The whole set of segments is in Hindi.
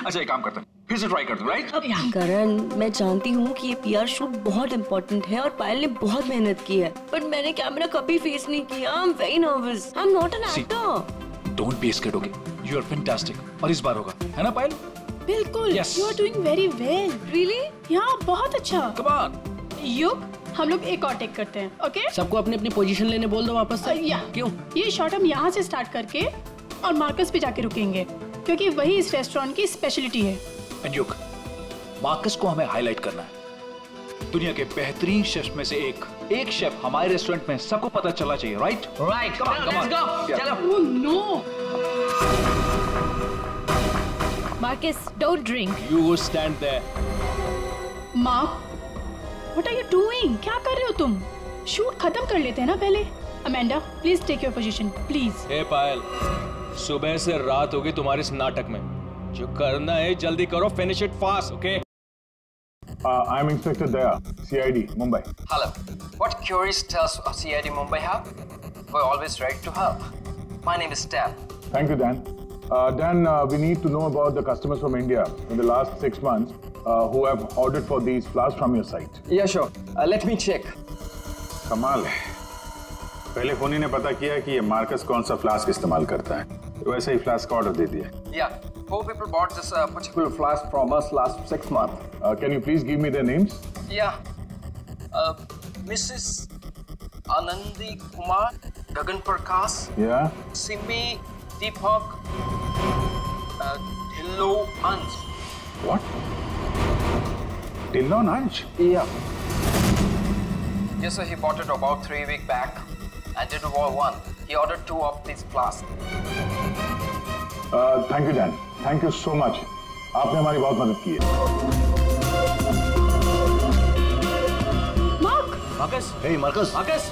अच्छा एक काम करते हैं, फिर से ट्राई कर दूं, राइट? करण, मैं जानती हूँ कि ये पीआर शूट बहुत इम्पोर्टेंट है और पायल ने बहुत मेहनत की है, बट मैंने कैमरा कभी फेस नहीं किया। I am very nervous. I am not an actor. Don't be scared, okay? You are fantastic और इस बार होगा, है ना पायल? बिल्कुल। Yes. You are doing very well. Really? यहाँ बहुत अच्छा। Come on. युग, हम लोग एक और टेक करते हैं, ओके? सबको अपनी अपनी पोजीशन लेने बोल दो वापस से। या क्यों? ये शॉट हम यहाँ से स्टार्ट करके और मार्कस पे जाके रुकेंगे, क्योंकि वही इस रेस्टोरेंट की स्पेशलिटी है। एंड युग, मार्कस को हमें हाईलाइट करना है। दुनिया के बेहतरीन शेफ में से एक शेफ हमारे रेस्टोरेंट में सबको पता चलना चाहिए, right? Right, come on, let's go. चलो। Oh no. Marcus, don't drink. You stand there. Mark, what are you doing? क्या कर रहे हो तुम? शूट खत्म कर लेते हैं ना पहले। Amanda, please take your position, please. Hey Payal, सुबह से रात होगी तुम्हारे इस नाटक में। जो करना है जल्दी करो, finish it fast, okay? I am Inspector Daya, CID, Mumbai. Hello. What queries does CID Mumbai have? We're always ready to help. My name is Dan. Thank you, Dan. Dan, we need to know about the customers from India in the last 6 months who have ordered for these flowers from your site. Yeah, sure. Let me check. कमाल है। पहले फोनी ने पता किया कि ये मार्कस कौन सा फ्लास्क इस्तेमाल करता है, तो वैसे ही फ्लास्क का ऑर्डर दे दिया। Yeah, 4 people bought this particular flask from us last 6 months. Can you please give me their names? Yeah. Mrs. Anandi Kumar, Gagan Prakash, Yeah. Simi Deepak, Dhillo Anj. What? Dillon Anj? Yeah. Yes, sir. He bought it about 3 weeks back and didn't want one. He ordered 2 of these flasks. Thank you, Dan. Thank you so much. आपने हमारी बहुत मदद की है। मार्क, मार्कस, हे मार्कस। मार्कस।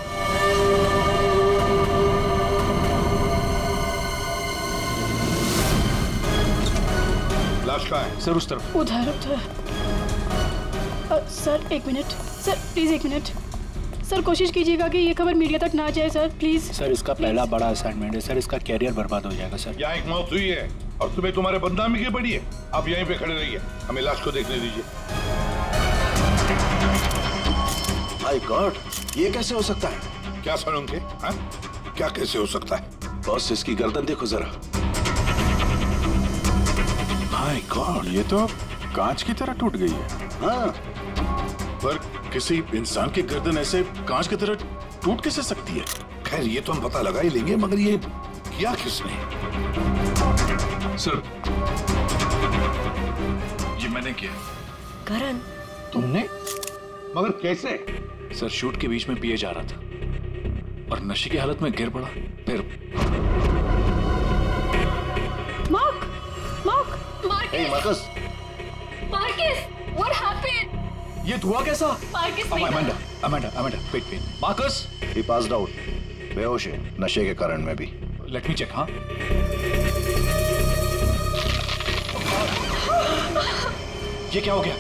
लाश कहाँ है? सर उस तरफ। उधर उधर। Sir 1 minute. Sir please 1 minute. Sir कोशिश कीजिएगा कि ये खबर मीडिया तक ना जाए सर, प्लीज। सर इसका पहला बड़ा असाइनमेंट है सर, इसका कैरियर बर्बाद हो जाएगा सर। यहाँ एक मौत हुई है और तुम्हें तुम्हारे बदनामी की पड़ी है। आप यहीं पे खड़े रहिए, हमें लाश को देखने दीजिए। माय गॉड, ये कैसे हो सकता है? क्या सुनोगे? क्या कैसे हो सकता है? बॉस, इसकी गर्दन देखो जरा। माय गॉड, ये तो कांच की तरह टूट गई है। हाँ, पर किसी इंसान की गर्दन ऐसे कांच की तरह टूट कैसे सकती है? खैर ये तो हम पता लगा ही लेंगे, मगर ये किया किसने? सर ये मैंने किया। करण, तुमने? मगर कैसे? सर शूट के बीच में पिए जा रहा था और नशे की हालत में गिर पड़ा, फिर Mark, Mark, hey Marcus. Marcus, what happened? ये धुआं कैसा? Marcus, नहीं Amanda, Amanda, Amanda, wait. Marcus, he passed out, बेहोश है, नशे के कारण में भी। Let me check. हाँ, ये क्या हो गया?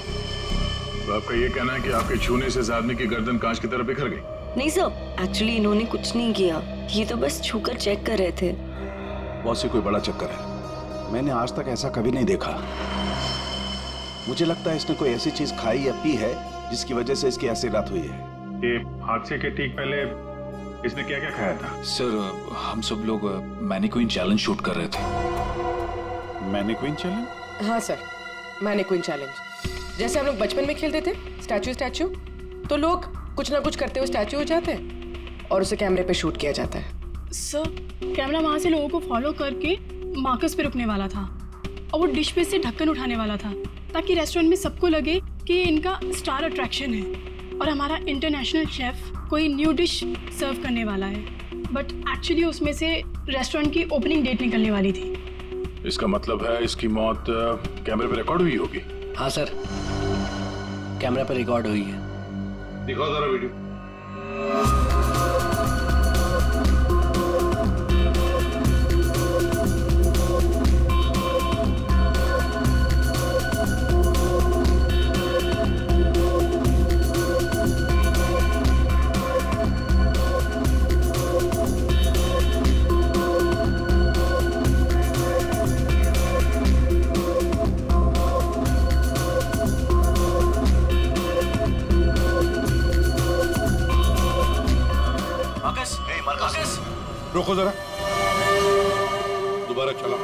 तो आपका ये कहना है कि आपके छूने से इस आदमी की गर्दन कांच की तरह बिखर गई? नहीं सर, एक्चुअली इन्होंने कुछ नहीं किया, ये तो बस छूकर चेक कर रहे थे। बहुत से कोई बड़ा चक्कर है, मैंने आज तक ऐसा कभी नहीं देखा। मुझे लगता है इसने कोई ऐसी चीज खाई या पी है जिसकी वजह से इसकी ऐसी रात हुई है। ये हादसे के ठीक पहले इसने क्या क्या खाया था? सर हम सब लोग मैनिक्विन चैलेंज शूट कर रहे थे। Mannequin challenge? हाँ सर, मैनिक्विन चैलेंज। जैसे हम लोग बचपन में खेलते थे स्टैचू, तो लोग कुछ ना कुछ करते हुए स्टैचू हो जाते हैं और उसे कैमरे पे शूट किया जाता है। सर कैमरा वहां से लोगों को फॉलो करके मार्कस पे रुकने वाला था और वो डिश पे से ढक्कन उठाने वाला था ताकि रेस्टोरेंट में सबको लगे कि ये इनका स्टार अट्रैक्शन है और हमारा इंटरनेशनल शेफ कोई न्यू डिश सर्व करने वाला है। बट एक्चुअली उसमें से रेस्टोरेंट की ओपनिंग डेट निकलने वाली थी। इसका मतलब है इसकी मौत कैमरे पे रिकॉर्ड हुई होगी? हाँ सर, कैमरा पर रिकॉर्ड हुई है। दिखाओ जरा वीडियो। रोको जरा, दोबारा चलाओ।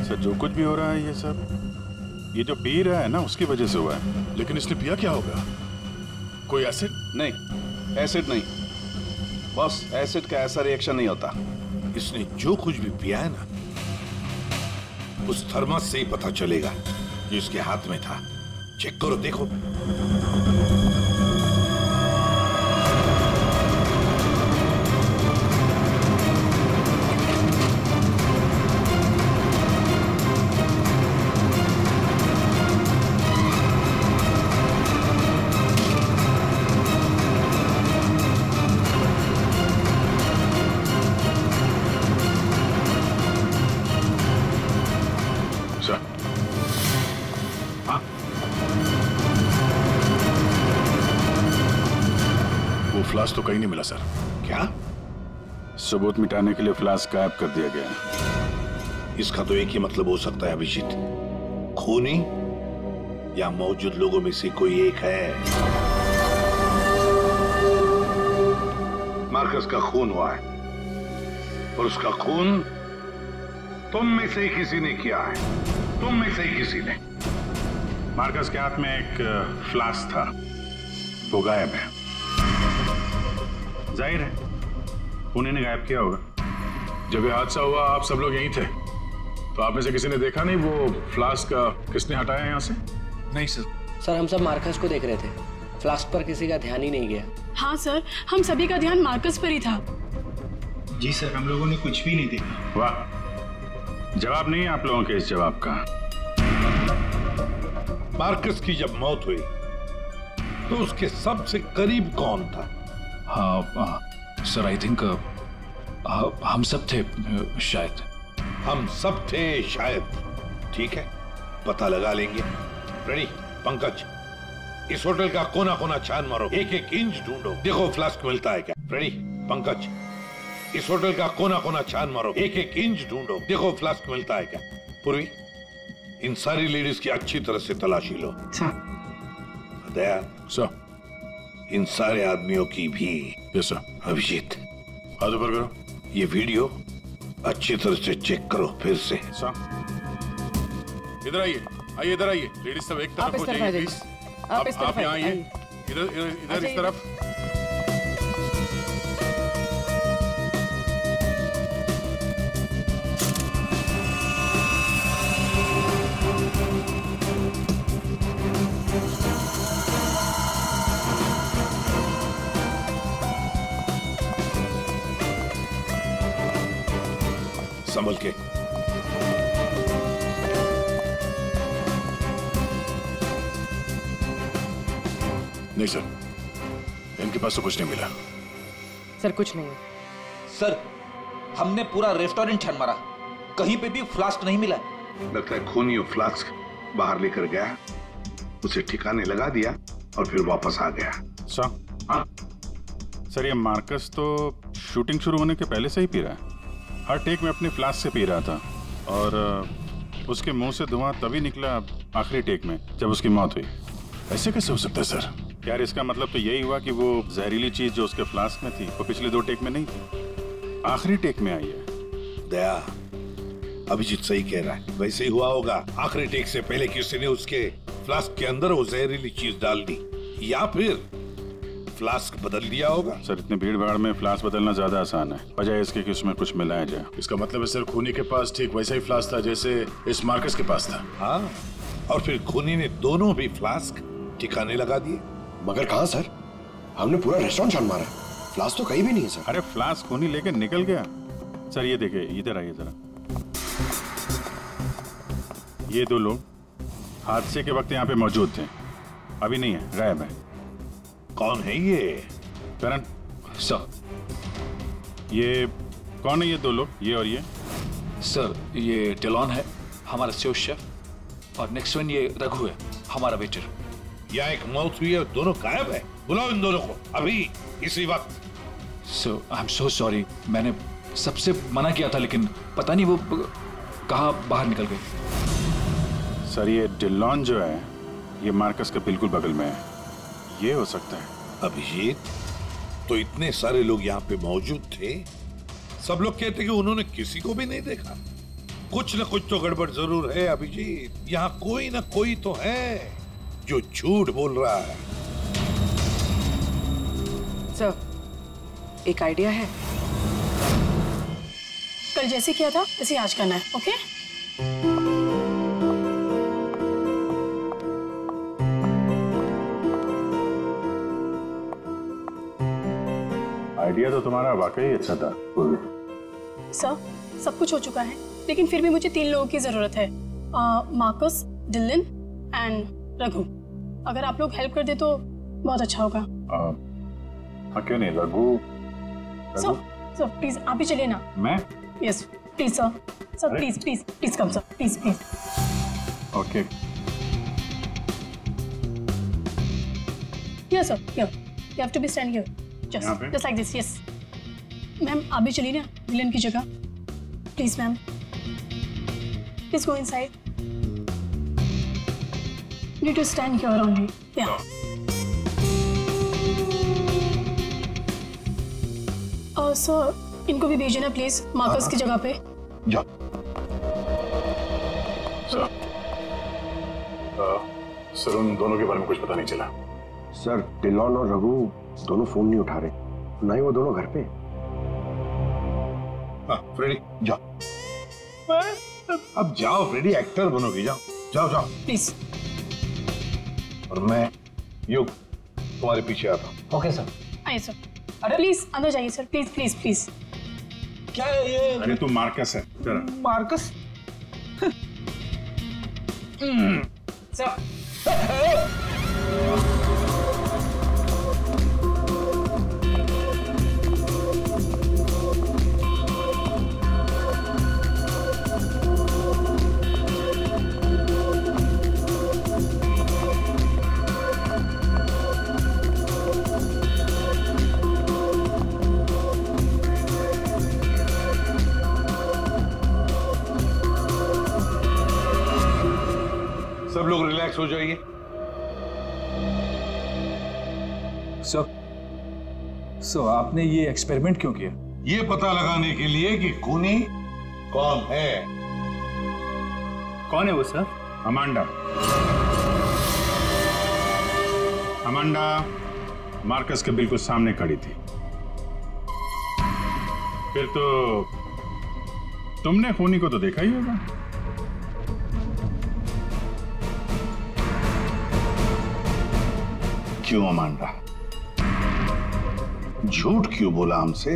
सर जो कुछ भी हो रहा है ये सब ये जो पी रहा है ना उसकी वजह से हुआ है। लेकिन इसने पिया क्या होगा? कोई एसिड? नहीं, एसिड नहीं बॉस, एसिड का ऐसा रिएक्शन नहीं होता। इसने जो कुछ भी पिया है ना, उस थर्मस से ही पता चलेगा कि इसके हाथ में था। चेक करो, देखो। फ्लास्क तो कहीं नहीं मिला सर। क्या? सबूत मिटाने के लिए फ्लास्क गायब कर दिया गया। इसका तो एक ही मतलब हो सकता है अभिजीत, खूनी या मौजूद लोगों में से कोई एक है। मार्कस का खून हुआ है और उसका खून तुम में से ही किसी ने किया है। तुम में से ही किसी ने। मार्कस के हाथ में एक फ्लास्क था, वो गायब है। जाहिर है उन्होंने गायब किया होगा। जब ये हादसा हुआ आप सब लोग यहीं थे, तो आप में से किसी ने देखा नहीं वो फ्लास्क किसने हटाया यहाँ से? नहीं सर। सर हम सब मार्कस को देख रहे थे, फ्लास्क पर किसी का ध्यान ही नहीं गया। हाँ सर, हम सभी का ध्यान मार्कस पर ही था। जी सर, हम लोगों ने कुछ भी नहीं देखा। वाह, जवाब नहीं है आप लोगों के इस जवाब का। मार्कस की जब मौत हुई तो उसके सबसे करीब कौन था? हाँ सर, आई थिंक हम सब थे शायद। हम सब थे शायद। ठीक है, पता लगा लेंगे। रेडी पंकज, इस होटल का कोना कोना छान मारो, एक एक इंच ढूंढो, देखो फ्लास्क मिलता है क्या। रेडी पंकज, इस होटल का कोना कोना छान मारो, एक एक इंच ढूंढो, देखो फ्लास्क मिलता है क्या। पूर्वी, इन सारी लेडीज की अच्छी तरह से तलाशी लो। दया सर, इन सारे आदमियों की भी। Yes sir. अभिजीत, हाथ ऊपर करो। ये वीडियो अच्छी तरह से चेक करो फिर से। सर इधर आइए, आइए इधर आइए। लेडीज सब एक तरफ हो जाइए प्लीज। आप यहाँ आइए, इधर इधर इधर इस तरफ। संभल के। नहीं सर, इनके पास तो कुछ नहीं मिला। सर कुछ नहीं। सर हमने पूरा रेस्टोरेंट छान मारा, कहीं पे भी फ्लास्क नहीं मिला। लगता है खूनी फ्लास्क बाहर लेकर गया, उसे ठिकाने लगा दिया और फिर वापस आ गया। सर, हाँ सर, ये मार्कस तो शूटिंग शुरू होने के पहले से ही पी रहा है। हर टेक में अपने फ्लास्क से पी रहा था और उसके मुंह से धुआं तभी निकला आखिरी टेक में जब उसकी मौत हुई। ऐसे कैसे हो सकता है सर? यार इसका मतलब तो यही हुआ कि वो जहरीली चीज जो उसके फ्लास्क में थी वो पिछले 2 टेक में नहीं थी, आखिरी टेक में आई है। दया, अभिजीत सही कह रहा है, वैसे ही हुआ होगा। आखिरी टेक से पहले किसी ने उसके फ्लास्क के अंदर वो जहरीली चीज डाल दी, या फिर फ्लास्क बदल दिया होगा। सर इतनी भीड़ भाड़ में फ्लास्क बदलना ज्यादा आसान है, बजाय इसके कि उसमें कुछ मिलाया जाए। इसका मतलब है सर खूनी के पास ठीक वैसा ही फ्लास्क था जैसे इस मार्कस के पास था। हाँ, और फिर खूनी ने दोनों भी फ्लास्क ठिकाने लगा दिए। मगर कहाँ सर? हमने पूरा रेस्टोरेंट छान मारा, फ्लास्क तो कहीं भी नहीं है सर। अरे फ्लास्क खूनी लेके निकल गया। सर ये देखिए, इधर आइए जरा। ये 2 लोग हादसे के वक्त यहाँ पे मौजूद थे, अभी नहीं है, गायब है। कौन है ये? करण सर। ये कौन है ये 2 लोग, ये और ये? सर ये डेलॉन है, हमारा सेफ शेफ, और नेक्स्ट वन ये रघु है, हमारा वेटर। यहाँ एक मौत हुई है, दोनों गायब है। बुलाओ इन दोनों को अभी, इसी वक्त। सो आई एम सो सॉरी, मैंने सबसे मना किया था, लेकिन पता नहीं वो कहाँ बाहर निकल गई? सर ये डिलॉन जो है ये मार्कस के बिल्कुल बगल में है, ये हो सकता है। अभिजीत, तो इतने सारे लोग यहाँ पे मौजूद थे, सब लोग कहते कि उन्होंने किसी को भी नहीं देखा। कुछ न कुछ तो गड़बड़ जरूर है अभिजीत। यहाँ कोई ना कोई तो है जो झूठ बोल रहा है। सर, एक आइडिया है। कल जैसे किया था वैसे आज करना है, ओके? आइडिया तो तुम्हारा वाकई अच्छा था। सर, सब कुछ हो चुका है, लेकिन फिर भी मुझे 3 लोगों की जरूरत है, मार्कस, डिलन एंड रघु। अगर आप लोग हेल्प कर दे तो बहुत अच्छा होगा। हाँ क्यों नहीं, रघु। सर प्लीज आप भी चलिए ना। मैं? Yes please sir. Sir please please please come sir, please please. Okay. Yes sir, here you have to be stand here, just like this. Yes ma'am, आप भी चलिए ना डिलन की जगह, please ma'am. Please go inside. You need to stand here only. Yeah. Sir, इनको भी भेजिए ना प्लीज मार्कस की जगह पे। जा। सर उन दोनों के बारे में कुछ पता नहीं चला। सर डिलॉन और रघु दोनों फोन नहीं उठा रहे, ना ही वो दोनों घर पे। फ्रेडी जाओ। अब जाओ फ्रेडी, एक्टर बनोगी, जाओ जाओ जाओ प्लीज। और मैं युग तुम्हारे पीछे आता हूँ। Okay sir. आइए सर। अरे प्लीज अंदर जाइए सर, प्लीज प्लीज प्लीज। क्या है ये? अरे तू मार्कस है। मार्कस? सर सब लोग रिलैक्स हो जाइए। सर आपने ये एक्सपेरिमेंट क्यों किया? ये पता लगाने के लिए कि खूनी कौन है। कौन है वो सर? अमांडा। अमांडा मार्कस के बिल्कुल सामने खड़ी थी। फिर तो तुमने खूनी को तो देखा ही होगा। क्यों अमांडा, झूठ क्यों बोला हमसे?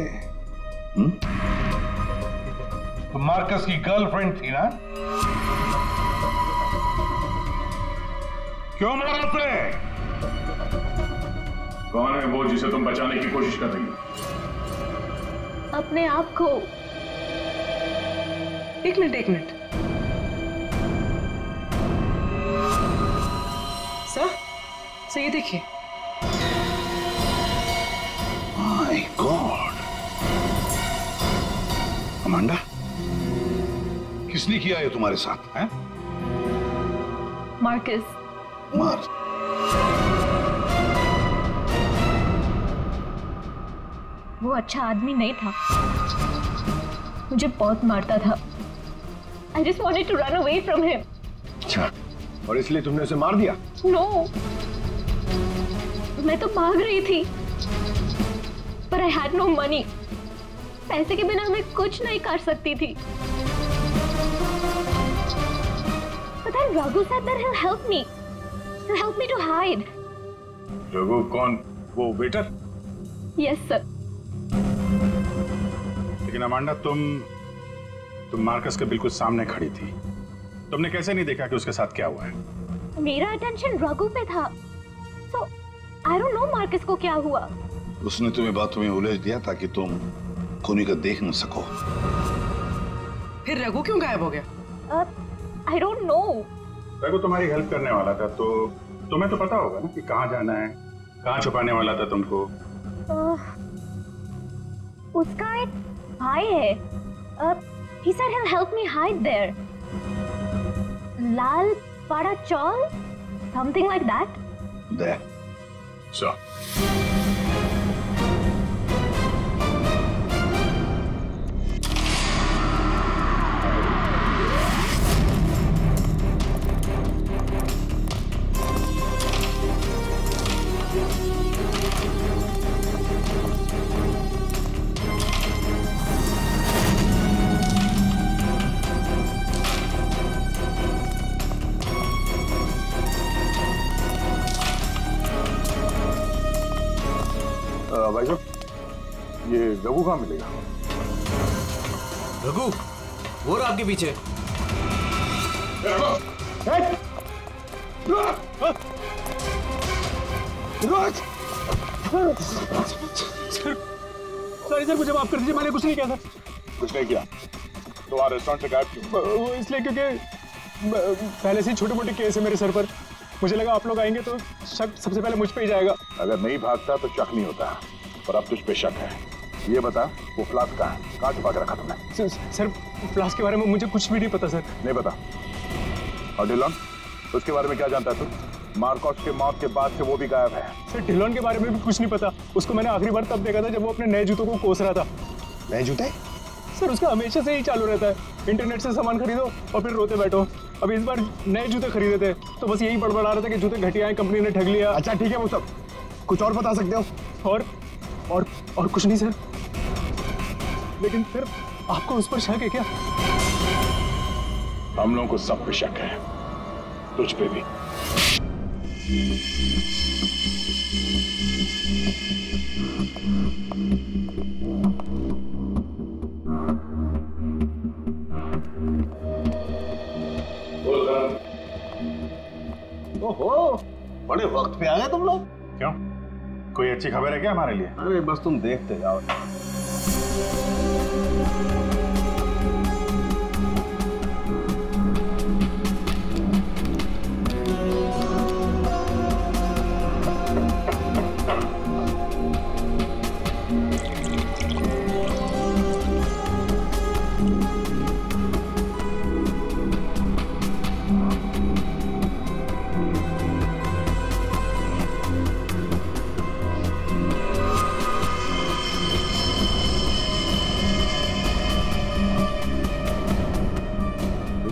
तो मार्कस की गर्लफ्रेंड थी ना? क्यों मारा उसे? कौन है वो जिसे तुम बचाने की कोशिश कर रही हो? अपने आप को। एक मिनट। सर ये देखिए। माय गॉड, अमांडा किसने किया ये तुम्हारे साथ? हैं? मार्कस। वो अच्छा आदमी नहीं था, मुझे बहुत मारता था। I just wanted to run away from him. अच्छा, और इसलिए तुमने उसे मार दिया? No, मैं तो भाग रही थी, पर I had no money. पैसे के बिना मैं कुछ नहीं कर सकती थी। But then Raghu said that he'll help me. He'll help me to hide. Raghu कौन? वो वेटर? Yes sir. लेकिन अमांडा तुम मार्कस के बिल्कुल सामने खड़ी थी, तुमने कैसे नहीं देखा कि उसके साथ क्या हुआ है? मेरा अटेंशन रघु पे था, so I don't know Marcus को क्या हुआ। उसने तुम्हें बातों में उलझ दिया ताकि तुम खूनी को देख न सको। फिर रघु क्यों गायब हो गया? I don't know। रघु तुम्हारी हेल्प करने वाला था, तो तुम्हें तो पता होगा ना कि कहाँ जाना है, कहाँ छुपाने वाला था तुमको। उसका एक भाई है, He said he'll help me hide there. Lal Pada Chawl? Something like that? There. So. भाई साहब, ये रघु कहाँ मिलेगा? रघु, वो रहा आपके पीछे। सर मुझे माफ कर दीजिए, मैंने कुछ नहीं किया था। कुछ नहीं किया तो वहाँ रेस्टोरेंट से गायब क्यों? वो इसलिए क्योंकि पहले से छोटे मोटे केस है मेरे सर पर। मुझे लगा आप लोग आएंगे तो शक सबसे पहले मुझ पे ही जाएगा। अगर नहीं भागता तो शक नहीं होता, पर अब तुझ पे शक है। ये बता, वो फ्लास्क कहाँ है? कहाँ छुपा के रखा तुमने? सर फ्लास्क के बारे में मुझे कुछ भी नहीं पता सर। नहीं पता? और डिलॉन, उसके बारे में क्या जानता है तू? मार्कोस के मौत के बाद से वो भी गायब है। सर डिलॉन के बारे में भी कुछ नहीं पता। उसको मैंने आखिरी बार तब देखा था जब वो अपने नए जूतों को कोस रहा था। नए जूते? सर उसका हमेशा से ही चालू रहता है, इंटरनेट से सामान खरीदो और फिर रोते बैठो। अब इस बार नए जूते खरीदे थे तो बस यही बड़बड़ा रहा था कि जूते घटिया हैं, कंपनी ने ठग लिया। अच्छा ठीक है, वो सब कुछ और बता सकते हो? और कुछ नहीं सर। लेकिन सर आपको उस पर शक है क्या? हम लोगों को सब पे शक है, तुझ पे भी। ओहो, बड़े वक्त पे आ गए तुम लोग। क्यों, कोई अच्छी खबर है क्या हमारे लिए? अरे बस तुम देखते जाओ।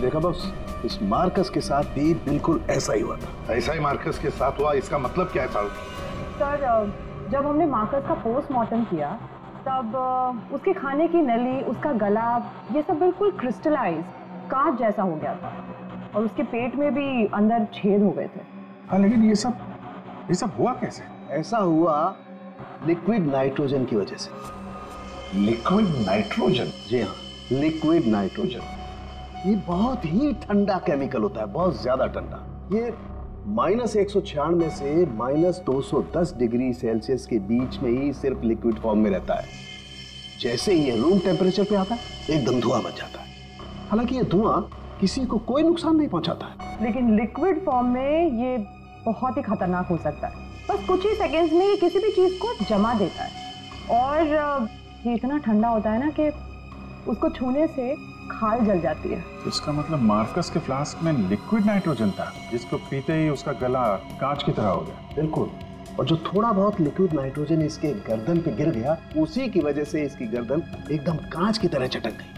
देखा बॉस, इस मार्कस के साथ भी बिल्कुल ऐसा ही हुआ था। ऐसा ही मार्कस के साथ हुआ, इसका मतलब क्या है साहब? सर जब हमने मार्कस का पोस्टमार्टम किया तब उसके खाने की नली, उसका गला, ये सब बिल्कुल क्रिस्टलाइज कांच जैसा हो गया था और उसके पेट में भी अंदर छेद हो गए थे। हाँ, लेकिन ये सब हुआ कैसे? ऐसा हुआ लिक्विड नाइट्रोजन की वजह से। Liquid nitrogen? जी हाँ, लिक्विड नाइट्रोजन। ये बहुत ही ठंडा केमिकल होता है, बहुत ज्यादा ठंडा। ये -196 से -210 डिग्री सेल्सियस के बीच में ही सिर्फ लिक्विड फॉर्म में रहता है। जैसे ही ये रूम टेम्परेचर पे आता है एकदम धुआं बन जाता है। हालांकि ये धुआं किसी को कोई नुकसान नहीं पहुंचाता है, लेकिन लिक्विड फॉर्म में ये बहुत ही खतरनाक हो सकता है। बस कुछ ही सेकेंड्स में ये किसी भी चीज को जमा देता है और ये इतना ठंडा होता है ना कि उसको छूने से खाल जल जाती है। इसका मतलब मार्कस के फ्लास्क में लिक्विड नाइट्रोजन था, जिसको पीते ही उसका गला कांच की तरह हो गया। बिल्कुल, और जो थोड़ा बहुत लिक्विड नाइट्रोजन इसके गर्दन पे गिर गया, उसी की वजह से इसकी गर्दन एकदम कांच की तरह चटक गई।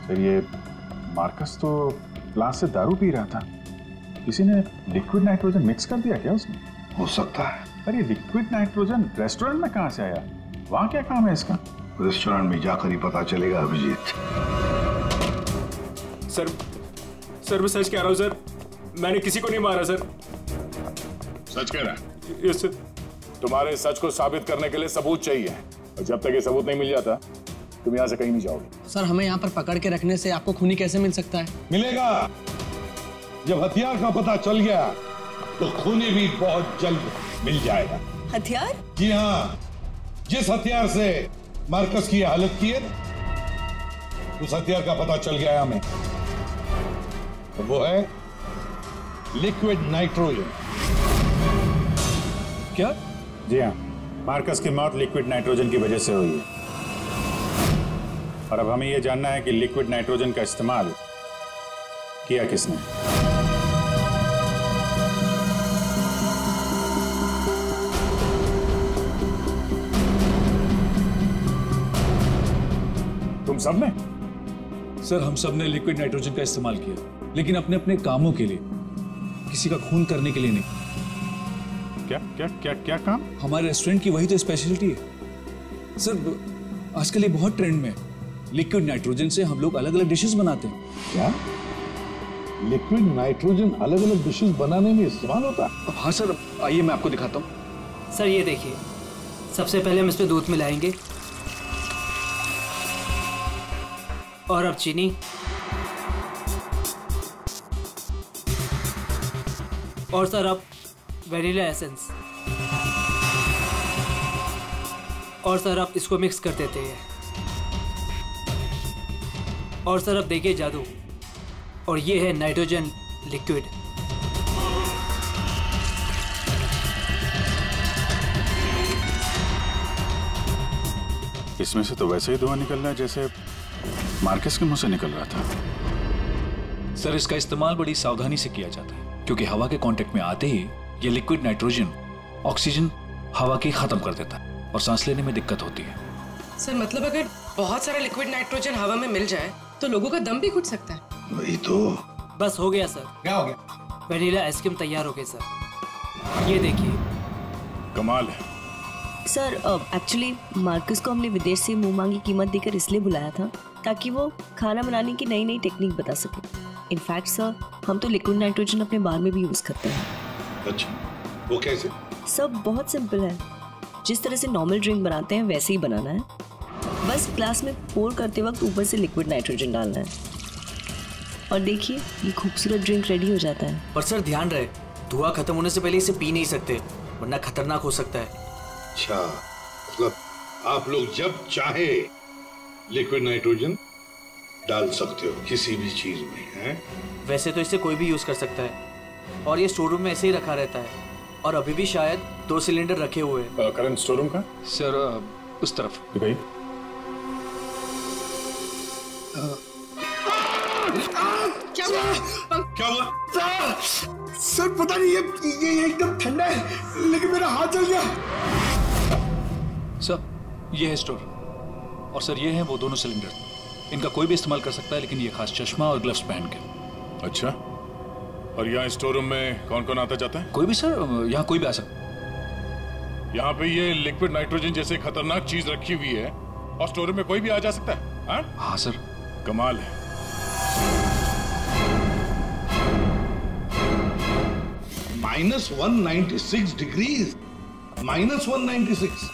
फिर ये मार्कस तो फ्लास्क से दारू पी रहा था, किसी ने लिक्विड नाइट्रोजन मिक्स कर दिया क्या उसमें? हो सकता है। पर ये लिक्विड नाइट्रोजन रेस्टोरेंट में कहाँ से आया? वहाँ क्या काम है इसका? रेस्टोरेंट में जाकर ही पता चलेगा अभिजीत। सर मैं सच कह रहा हूँ सर, मैंने किसी को नहीं मारा सर। सच कह रहा है? Yes sir. तुम्हारे सच को साबित करने के लिए सबूत चाहिए, और जब तक ये सबूत नहीं मिल जाता तुम यहाँ से कहीं नहीं जाओगे। सर हमें यहाँ पर पकड़ के रखने से आपको खूनी कैसे मिल सकता है? मिलेगा। जब हथियार का पता चल गया तो खूनी भी बहुत जल्द मिल जाएगा। हथियार? जी हाँ, जिस हथियार से मार्कस की हालत की है उस हथियार का पता चल गया है हमें, और वो है लिक्विड नाइट्रोजन। क्या? जी हाँ, मार्कस की मौत लिक्विड नाइट्रोजन की वजह से हुई है। और अब हमें यह जानना है कि लिक्विड नाइट्रोजन का इस्तेमाल किया किसने। तुम सब ने? सर, हम सब ने लिक्विड नाइट्रोजन का इस्तेमाल किया, लेकिन अपने अपने कामों के लिए, किसी का खून करने के लिए नहीं। क्या क्या क्या क्या काम? हमारे रेस्टोरेंट की वही तो स्पेशलिटी है सर। आजकल ये बहुत ट्रेंड में है। लिक्विड नाइट्रोजन से हम लोग अलग अलग डिशेस बनाते हैं। क्या लिक्विड नाइट्रोजन अलग अलग डिशेस बनाने में इस्तेमाल होता है? हाँ सर, आइए मैं आपको दिखाता हूँ। सर ये देखिए, सबसे पहले हम इसमें दूध मिलाएंगे और अब चीनी और सर अब वेनिला एसेंस और सर अब इसको मिक्स कर देते हैं। और सर अब देखिए जादू, और ये है नाइट्रोजन लिक्विड। इसमें से तो वैसे ही धुआं निकल रहा है जैसे मार्कस के मुंह से निकल रहा था। सर, इसका इस्तेमाल बड़ी सावधानी से किया जाता है, क्योंकि हवा के कांटेक्ट में आते ही ये लिक्विड नाइट्रोजन ऑक्सीजन हवा की खत्म कर देता है और सांस लेने में दिक्कत होती है। सर मतलब अगर बहुत सारा लिक्विड नाइट्रोजन हवा में मिल जाए तो लोगों का दम भी घुट सकता है। वही तो। बस हो गया सर। क्या हो गया? वेनिला आइसक्रीम तैयार हो गई सर, ये देखिए। कमाल है सर। एक्चुअली मार्कस को हमने विदेश से मुंह मांगी कीमत देकर इसलिए बुलाया था ताकि वो खाना बनाने की नई नई टेक्निक बता सके। इनफैक्ट सर, हम तो लिक्विड नाइट्रोजन अपने बार में भी यूज करते हैं। अच्छा, वो कैसे? सब बहुत सिंपल है। जिस तरह से नॉर्मल ड्रिंक बनाते हैं वैसे ही बनाना है। बस ग्लास में पोर करते वक्त ऊपर से लिक्विड नाइट्रोजन डालना है और देखिए ये खूबसूरत ड्रिंक रेडी हो जाता है। पर सर ध्यान रहे, धुआं खत्म होने से पहले इसे पी नहीं सकते, वरना खतरनाक हो सकता है। अच्छा, मतलब आप लोग जब चाहे लिक्विड नाइट्रोजन डाल सकते हो किसी भी चीज में, है? वैसे तो इसे कोई भी यूज कर सकता है और ये स्टोर रूम में ऐसे ही रखा रहता है और अभी भी शायद 2 सिलेंडर रखे हुए हैं। करंट स्टोर रूम का? सर उस तरफ। भाई क्या हुआ? सर पता नहीं, ये एकदम ठंडा है, लेकिन मेरा हाथ जल गया। सर ये है स्टोर, और सर ये हैं वो दोनों सिलेंडर। इनका कोई भी इस्तेमाल कर सकता है, लेकिन ये खास चश्मा और ग्लव्स पहन के। अच्छा, और यहाँ स्टोर रूम में कौन कौन आता जाता है? कोई भी सर, यहाँ कोई भी आ सकता है। यहाँ पे ये लिक्विड नाइट्रोजन जैसे खतरनाक चीज रखी हुई है और स्टोर रूम में कोई भी आ जा सकता है? हाँ सर। कमाल है। -196 डिग्रीज, -196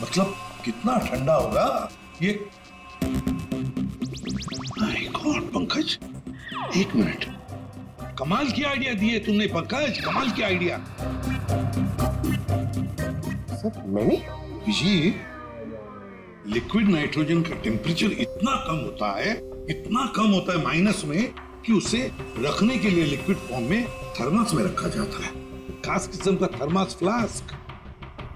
मतलब कितना ठंडा होगा ये? माय गॉड पंकज, एक मिनट, कमाल की आइडिया दिए तुमने पंकज, कमाल की आइडिया। सर मैंने? जी, लिक्विड नाइट्रोजन का टेम्परेचर इतना कम होता है, इतना कम होता है माइनस में, कि उसे रखने के लिए लिक्विड फॉर्म में थर्मस में रखा जाता है, खास किस्म का थर्मस फ्लास्क।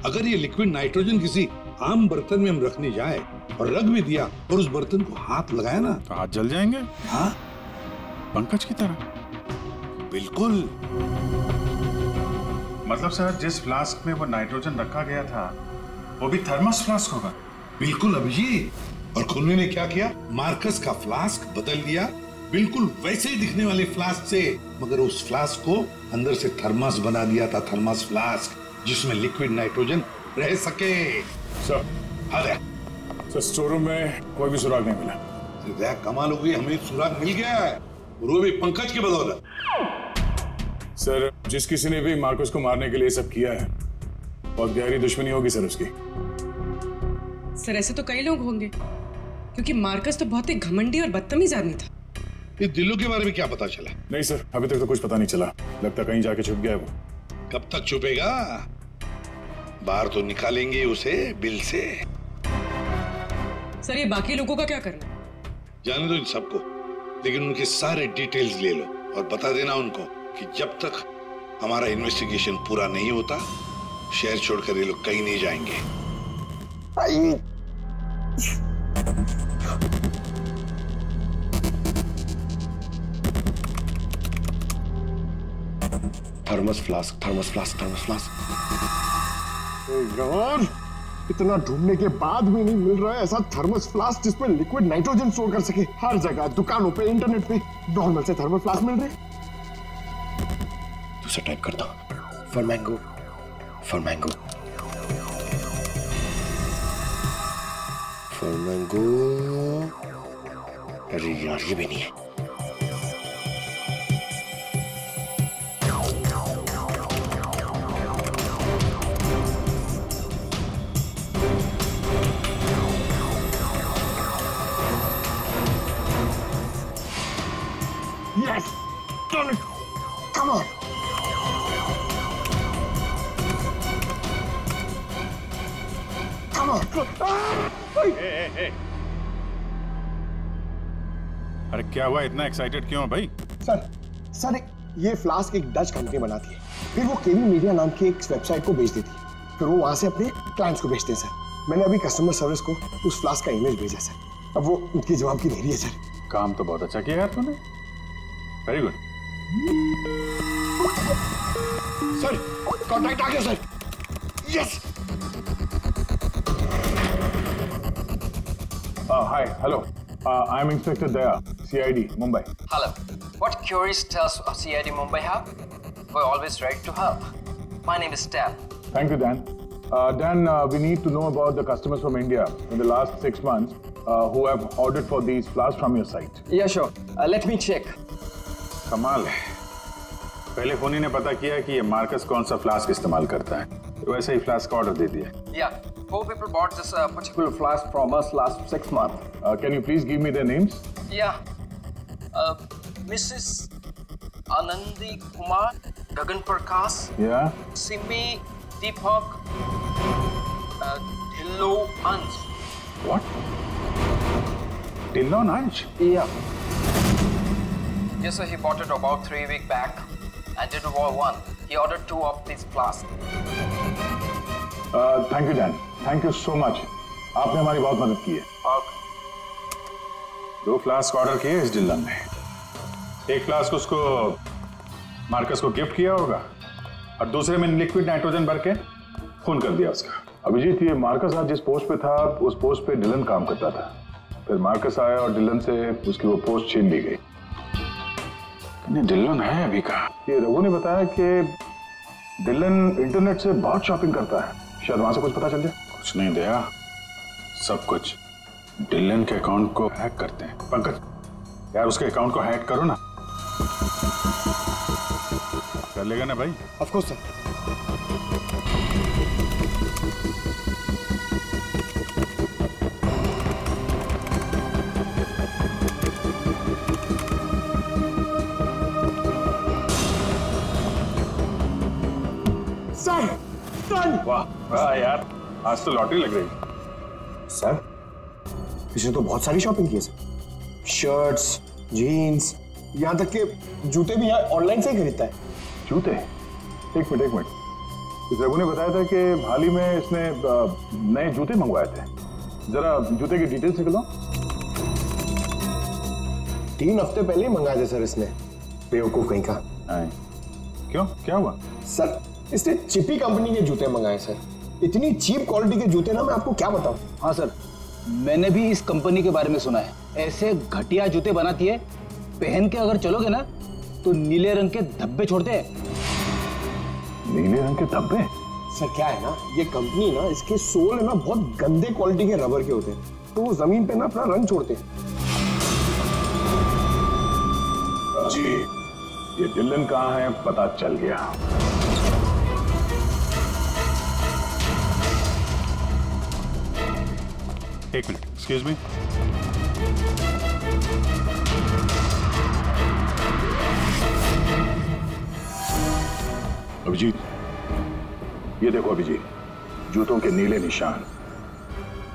अगर ये लिक्विड नाइट्रोजन किसी आम बर्तन में हम रखने जाए और रख भी दिया और उस बर्तन को हाथ लगाया ना, तो हाथ जल जाएंगे। हाँ, पंकज की तरह। बिल्कुल। मतलब सर, जिस फ्लास्क में वो नाइट्रोजन रखा गया था वो भी थर्मस फ्लास्क होगा? बिल्कुल अभिजीत। और खुन्ने ने क्या किया, मार्कस का फ्लास्क बदल दिया, बिल्कुल वैसे ही दिखने वाले फ्लास्क से, मगर उस फ्लास्क को अंदर से थर्मस बना दिया था, थर्मस फ्लास्क, जिसमें लिक्विड नाइट्रोजन रह सके। सर, सर स्टोर रूम में कोई भी सुराग नहीं मिला। कमाल हो गई, हमें सुराग मिल गया है, और वो भी पंकज की बदौलत। सर, जिस किसी ने भी मार्कस को मारने के लिए सब किया है, बहुत गहरी दुश्मनी होगी सर उसकी। सर ऐसे तो कई लोग होंगे, क्योंकि मार्कस तो बहुत ही घमंडी और बदतमीज आदमी था। ये दिल्लू के बारे में क्या पता चला? नहीं सर, अभी तक तो कुछ पता नहीं चला, लगता कहीं जाके छुप गया है वो। कब तक छुपेगा? बाहर तो निकालेंगे उसे बिल से। सर ये बाकी लोगों का क्या करना? जाने दो इन सबको, लेकिन उनके सारे डिटेल्स ले लो और बता देना उनको कि जब तक हमारा इन्वेस्टिगेशन पूरा नहीं होता, शहर छोड़कर ये लोग कहीं नहीं जाएंगे। Thermos flask, thermos flask, thermos flask. यार, इतना ढूंढने के बाद भी नहीं मिल रहा है ऐसा थर्मस फ्लास्क जिसमें लिक्विड नाइट्रोजन स्टोर कर सके। हर जगह, दुकानों पे, इंटरनेट पे नॉर्मल से थर्मल फ्लास्क मिल रहे। दूसरा टाइप करता हूं, for mango, for mango, for mango. अरे यार, ये भी नहीं है। Yes! Done it! Come on! Come on! hey. अरे क्या हुआ, इतना एक्साइटेड क्यों है भाई? सर ये फ्लास्क एक डच कंपनी बनाती है, फिर वो केवी मीडिया नाम की एक वेबसाइट को बेच देती है, फिर वो वहां से अपने क्लाइंट्स को बेचते हैं सर। मैंने अभी कस्टमर सर्विस को उस फ्लास्क का इमेज भेजा सर, अब वो उनकी जवाब की दे रही है सर। काम तो बहुत अच्छा किया यार तूने, वेरी गुड। सर कॉन्टैक्ट आ गया sir. Yes. Hi, hello. I'm Inspector Daya, CID, Mumbai. Hello. What queries does CID Mumbai have? We're always ready to help. My name is Dan. Thank you, Dan. Dan, we need to know about the customers from India in the last 6 months who have ordered for these flasks from your site. Yeah, sure. Let me check. कमाल है, पहले फोनी ने पता किया कि ये मार्कस कौन सा फ्लास्क इस्तेमाल करता है, तो वैसे ही फ्लास्क का ऑर्डर दे दिया। Yeah, 4 people bought this particular flask from us last 6 months. Can you please give me their names? Yeah, Mrs. Anandi Kumar, Gagan Prakash, Yeah. Simi Deepak, Dhillo Ansh. What? Dhillo Ansh? Yeah. Yes, sir, he bought it about 3 weeks back. And due to War 1, he ordered 2 of these flasks. Thank you, Dan. Thank you so much. आपने हमारी बहुत मदद की है। 2 फ्लास्क ऑर्डर किए इस डिलन ने, एक फ्लास्क उसको मार्कस को गिफ्ट किया होगा और दूसरे में लिक्विड नाइट्रोजन भर के खून कर दिया उसका। अभिजीत, ये मार्कस आज जिस पोस्ट पे था उस पोस्ट पे डिलन काम करता था, फिर मार्कस आया और डिलन से उसकी वो पोस्ट छीन ली गई। डिलन है अभी कहाँ? ये रघु ने बताया कि डिलन इंटरनेट से बहुत शॉपिंग करता है, शायद वहां से कुछ पता चल जाए। कुछ नहीं दया, सब कुछ डिलन के अकाउंट को हैक करते हैं। पंकज यार, उसके अकाउंट को हैक करो ना। कर लेगा ना भाई? Of course sir. वाह वाह यार, आज तो लॉटरी लग रही। सर इसने तो बहुत सारी शॉपिंग की है सर, शर्ट्स, जीन्स, यहाँ तक के जूते भी यहाँ ऑनलाइन से ही खरीदता है। जूते? एक मिनट, इस रघु ने बताया था कि हाल ही में इसने नए जूते मंगवाए थे, जरा जूते की डिटेल्स निकलो। 3 हफ्ते पहले ही मंगाए थे सर इसने, बेवकूफ कहीं का। क्यों, क्या हुआ? सर इसने चिपी कंपनी के जूते मंगाए सर, इतनी चीप क्वालिटी के जूते ना, मैं आपको क्या बताऊं। हाँ सर, मैंने भी इस कंपनी के बारे में सुना है, ऐसे घटिया जूते बनाती है, पहन के अगर चलोगे ना तो नीले रंग के धब्बे छोड़ते हैं। नीले रंग के धब्बे? सर क्या है ना, ये कंपनी ना, इसके सोल है ना बहुत गंदे क्वालिटी के रबर के होते हैं, तो वो जमीन पे ना अपना रंग छोड़ते हैं। जी, ये डिलन कहाँ है पता चल गया। एक मिनट, एक्सक्यूज मी। अभिजीत, ये देखो अभिजीत, जूतों के नीले निशान,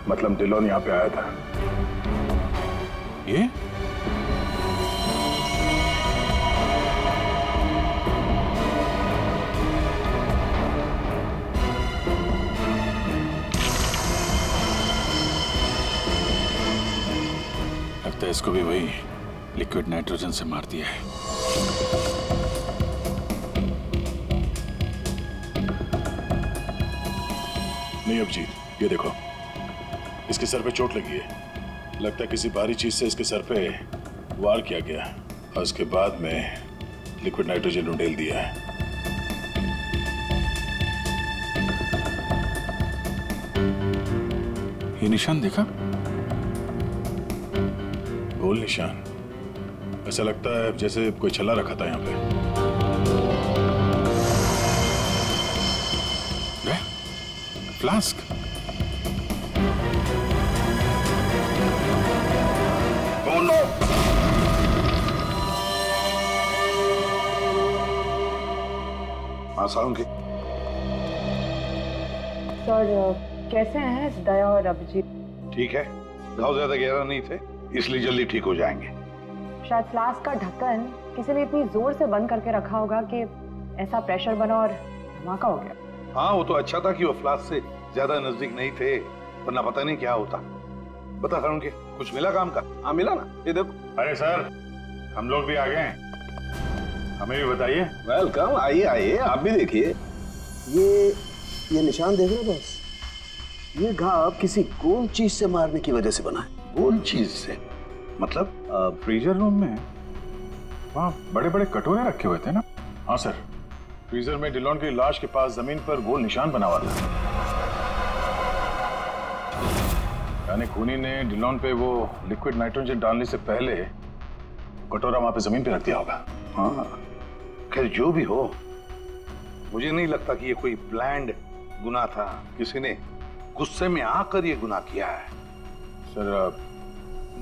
मतलब डिलन यहाँ पे आया था। ये लगता है इसको भी वही लिक्विड नाइट्रोजन से मार दिया है। नहीं अभिजीत, ये देखो, इसके सर पे चोट लगी है। लगता है किसी भारी चीज से इसके सर पे वार किया गया और उसके बाद में लिक्विड नाइट्रोजन उंडेल दिया है। ये निशान देखा? गोल निशान। ऐसा लगता है जैसे कोई छल्ला रखा था यहाँ पे। फ्लास्क। सालुंकी। सर कैसे हैं दया और अभिजीत? ठीक है, घाव ज्यादा गहरा नहीं थे इसलिए जल्दी ठीक हो जाएंगे। शायद फ्लास्क का ढक्कन किसी ने इतनी जोर से बंद करके रखा होगा कि ऐसा प्रेशर बना और धमाका हो गया। हाँ, वो तो अच्छा था कि वो फ्लास्क से ज्यादा नजदीक नहीं थे, वरना पता नहीं क्या होता। बता सालुंकी, कुछ मिला काम का? हाँ मिला ना, ये देखो। अरे सर, हम लोग भी आ गए हैं, हमें भी बताइए। वेलकम, आइए आइए, आप भी देखिए। ये निशान देख रहे बस, ये घाव किसी गोल चीज से मारने की वजह से बना है। गोल चीज से मतलब? फ्रीजर रूम में वहाँ बड़े बड़े कटोरे रखे हुए थे ना? हाँ सर, फ्रीजर में डिलॉन की लाश के पास जमीन पर गोल निशान बना हुआ था। यानी खूनी ने डिलॉन पे वो लिक्विड नाइट्रोजन डालने से पहले कटोरा वहां पे जमीन पे रख दिया होगा। हाँ, खैर जो भी हो, मुझे नहीं लगता कि ये कोई प्लान्ड गुनाह था। किसी ने गुस्से में आकर ये गुनाह किया है। सर,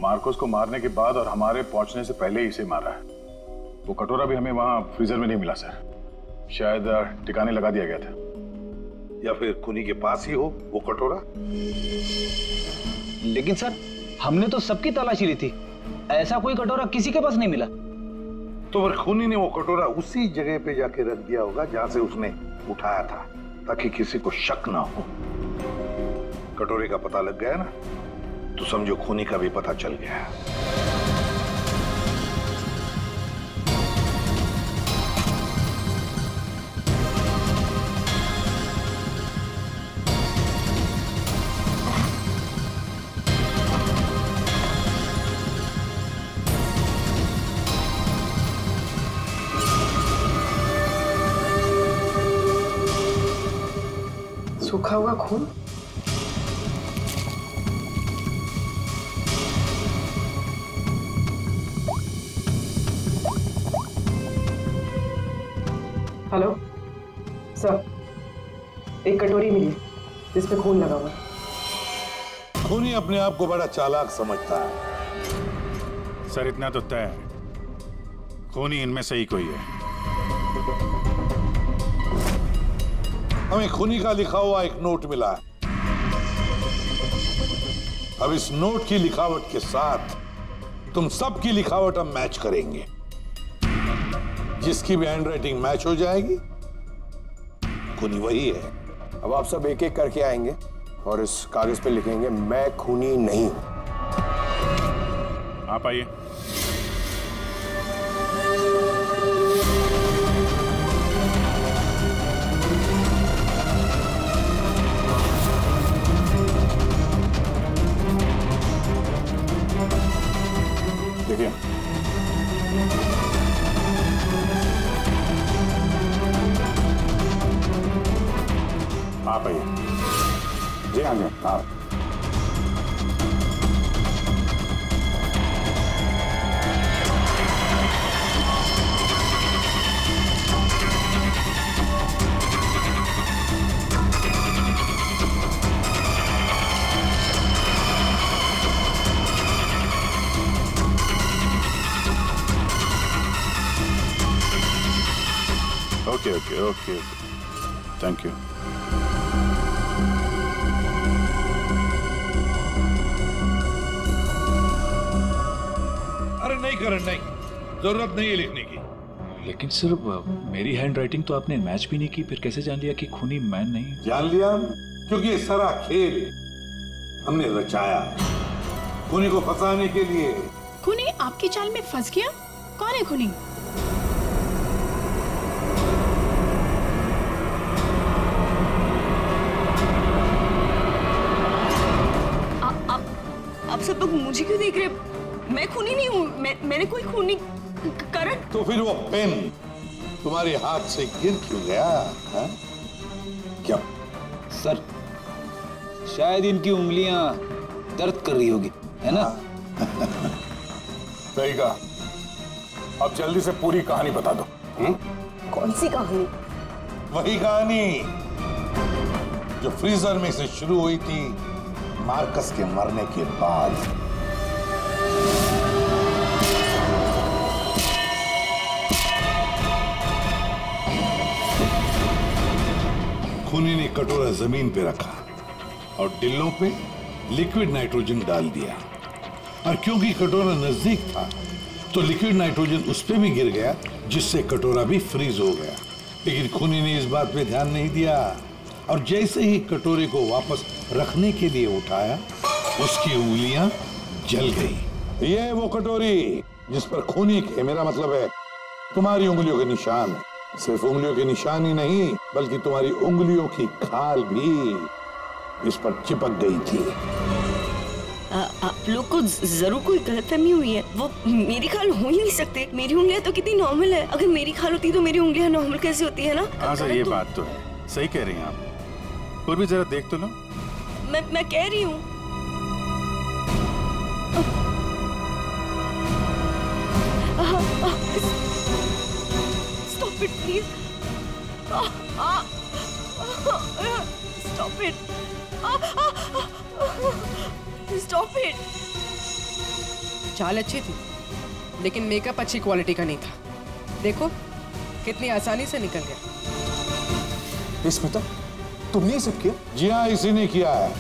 मार्कोस को मारने के बाद और हमारे पहुंचने से पहले ही इसे मारा है। वो कटोरा भी हमें वहां फ्रीजर में नहीं मिला सर, शायद ठिकाने लगा दिया गया था। या फिर खूनी के पास ही हो वो कटोरा। लेकिन सर, हमने तो सबकी तलाशी ली थी, ऐसा कोई कटोरा किसी के पास नहीं मिला। तो फिर खूनी ने वो कटोरा उसी जगह पे जाके रख दिया होगा जहां से उसने उठाया था, ताकि किसी को शक ना हो। कटोरे का पता लग गया ना, तो समझो खूनी का भी पता चल गया। सूखा हुआ खून। हेलो सर, एक कटोरी मिली जिसमें खून लगा हुआ। खूनी अपने आप को बड़ा चालाक समझता है। सर, इतना तो तय है, खूनी इनमें से ही कोई है। हमें खूनी का लिखा हुआ एक नोट मिला है। अब इस नोट की लिखावट के साथ तुम सबकी लिखावट हम मैच करेंगे। जिसकी भी हैंडराइटिंग मैच हो जाएगी, खूनी वही है। अब आप सब एक एक करके आएंगे और इस कागज पे लिखेंगे, मैं खूनी नहीं हूं। आप आइए। देखिए, आप आइए। जी हाँ जी, आप। Okay okay okay, thank you. अरे नहीं करण, नहीं, जरूरत नहीं है लिखने की। लेकिन सर, मेरी हैंडराइटिंग तो आपने मैच भी नहीं की, फिर कैसे जान लिया कि खूनी मैं नहीं? जान लिया क्योंकि ये सारा खेल हमने रचाया खूनी को फंसाने के लिए। खूनी आपकी चाल में फंस गया? कौन है खूनी? सब लोग मुझे क्यों देख रहे हैं? मैं खूनी नहीं हूँ, मैंने कोई खून नहीं करा। तो फिर वो पेन तुम्हारे हाथ से गिर क्यों गया? हा? क्या सर, शायद इनकी उंगलियां दर्द कर रही होगी, है ना? सही कहा। अब जल्दी से पूरी कहानी बता दो। कौन सी कहानी? वही कहानी जो फ्रीजर में से शुरू हुई थी मार्कस के मरने के बाद। खूनी ने कटोरा जमीन पे रखा और डिल्लों पे लिक्विड नाइट्रोजन डाल दिया, और क्योंकि कटोरा नजदीक था तो लिक्विड नाइट्रोजन उस पे भी गिर गया, जिससे कटोरा भी फ्रीज हो गया। लेकिन खूनी ने इस बात पे ध्यान नहीं दिया, और जैसे ही कटोरे को वापस रखने के लिए उठाया, उसकी उंगलियां जल गई। ये वो कटोरी जिस पर खूनी के, मेरा मतलब है तुम्हारी उंगलियों के निशान है। सिर्फ उंगलियों के निशान ही नहीं, बल्कि तुम्हारी उंगलियों की खाल भी इस पर चिपक गई थी। आप लोग को जरूर कोई गलतफहमी हुई है। वो मेरी खाल हो ही नहीं सकते। मेरी उंगलियां तो कितनी नॉर्मल है। अगर मेरी खाल होती तो मेरी उंगलियां नॉर्मल कैसे होती है ना? हाँ सर, ये बात तो है, सही कह रही हैं आप। और भी जरा देख तो लो। मैं कह रही हूँ। Stop it, please. Stop it. Stop it. चाल अच्छी थी, लेकिन मेकअप अच्छी क्वालिटी का नहीं था। देखो कितनी आसानी से निकल गया। स्मिता, तुमने ये सब किया? जी हाँ, इसी ने किया है।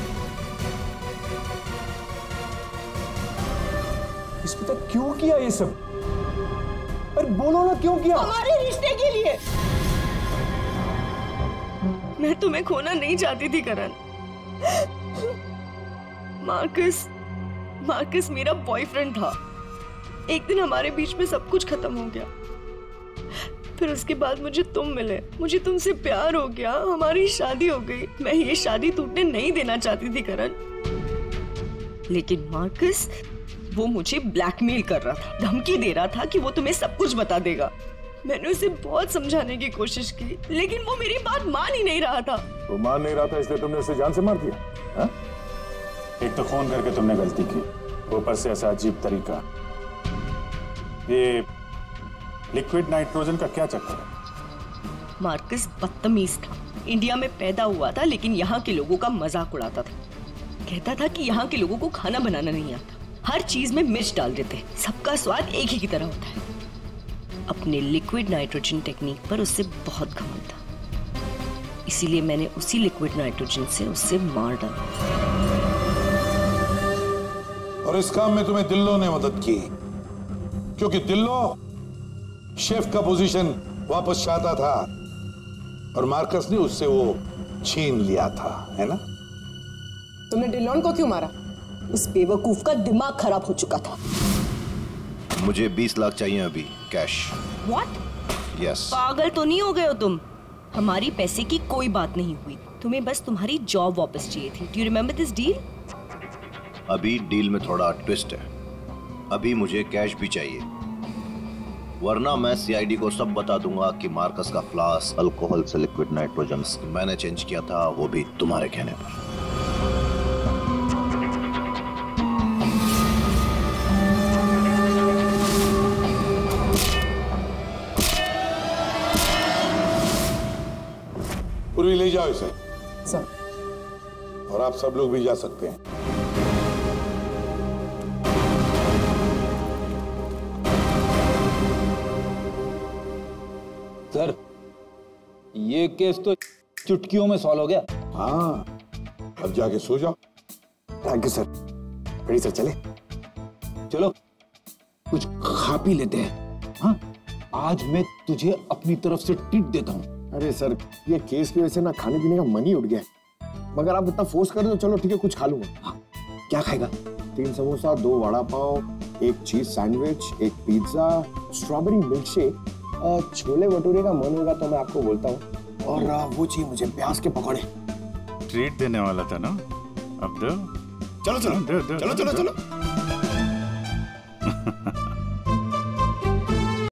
स्मिता, क्यों किया ये सब? अरे बोलो ना, क्यों किया? हमारे रिश्ते के लिए। मैं तुम्हें खोना नहीं चाहती थी करण। मार्कस मेरा बॉयफ्रेंड था। एक दिन हमारे बीच में सब कुछ खत्म हो गया। फिर उसके बाद मुझे तुम मिले, मुझे तुमसे प्यार हो गया, हमारी शादी हो गई। मैं ये शादी टूटने नहीं देना चाहती थी करण, लेकिन मार्कस वो मुझे ब्लैकमेल कर रहा था, धमकी दे रहा था कि वो तुम्हें सब कुछ बता देगा। मैंने उसे बहुत समझाने की कोशिश की, लेकिन वो मेरी बात मान ही नहीं रहा था। वो मान नहीं रहा था, इसलिए तुमने उसे जान से मार दिया? हा? एक तो फोन करके तुमने गलती की, ऊपर से ऐसा अजीब तरीका। ये लिक्विड नाइट्रोजन का क्या चक्कर है? मार्कस बदतमीज था। इंडिया में पैदा हुआ था, लेकिन यहाँ के लोगों का मजाक उड़ाता था। कहता था कि यहाँ के लोगों को खाना बनाना नहीं आता, हर चीज में मिर्च डाल देते हैं, सबका स्वाद एक ही की तरह होता है। अपने लिक्विड नाइट्रोजन टेक्निक पर उससे बहुत घमंड था, इसीलिए मैंने उसी लिक्विड नाइट्रोजन से उससे मार डाला। और इस काम में तुम्हें दिल्लो ने मदद की, क्योंकि दिल्लो शेफ का पोजीशन वापस चाहता था और मार्कस ने उससे वो छीन लिया था, है ना? तुमने डिलोन को क्यों मारा? उस बेवकूफ का दिमाग खराब हो चुका था। मुझे 20 लाख चाहिए अभी, कैश। What? Yes. पागल तो नहीं हो गए हो तुम? हमारी पैसे की कोई बात नहीं हुई, तुम्हें बस तुम्हारी जॉब वापस चाहिए थी। Do you remember this deal? अभी डील में थोड़ा ट्विस्ट है। अभी मुझे कैश भी चाहिए, वरना मैं सीआईडी को सब बता दूंगा कि मार्कस का फ्लास्क अल्कोहल से लिक्विड नाइट्रोजन मैंने चेंज किया था, वो भी तुम्हारे कहने पर। पूर्वी ले जाओ इसे। सर। और आप सब लोग भी जा सकते हैं। सर, ये केस तो चुटकियों में सॉल्व हो गया। हाँ, अब जाके सो जाओ। Thank you sir. Ready sir, चले? चलो कुछ खा पी लेते हैं। हाँ, आज मैं तुझे अपनी तरफ से ट्रीट देता हूँ। अरे सर, ये केस की वजह से ना खाने पीने का मन ही उठ गया, मगर आप इतना फोर्स कर रहे हो। चलो ठीक है, कुछ खा लूंगा। हाँ, क्या खाएगा? 3 samosa, 2 vada pav, 1 cheese sandwich, 1 pizza, strawberry milk shake, chole bhature का मन होगा तो मैं आपको बोलता हूँ, और वो चाहिए मुझे प्याज के पकौड़े। ट्रीट देने वाला था ना, अब दो। चलो चलो चलो चलो चलो।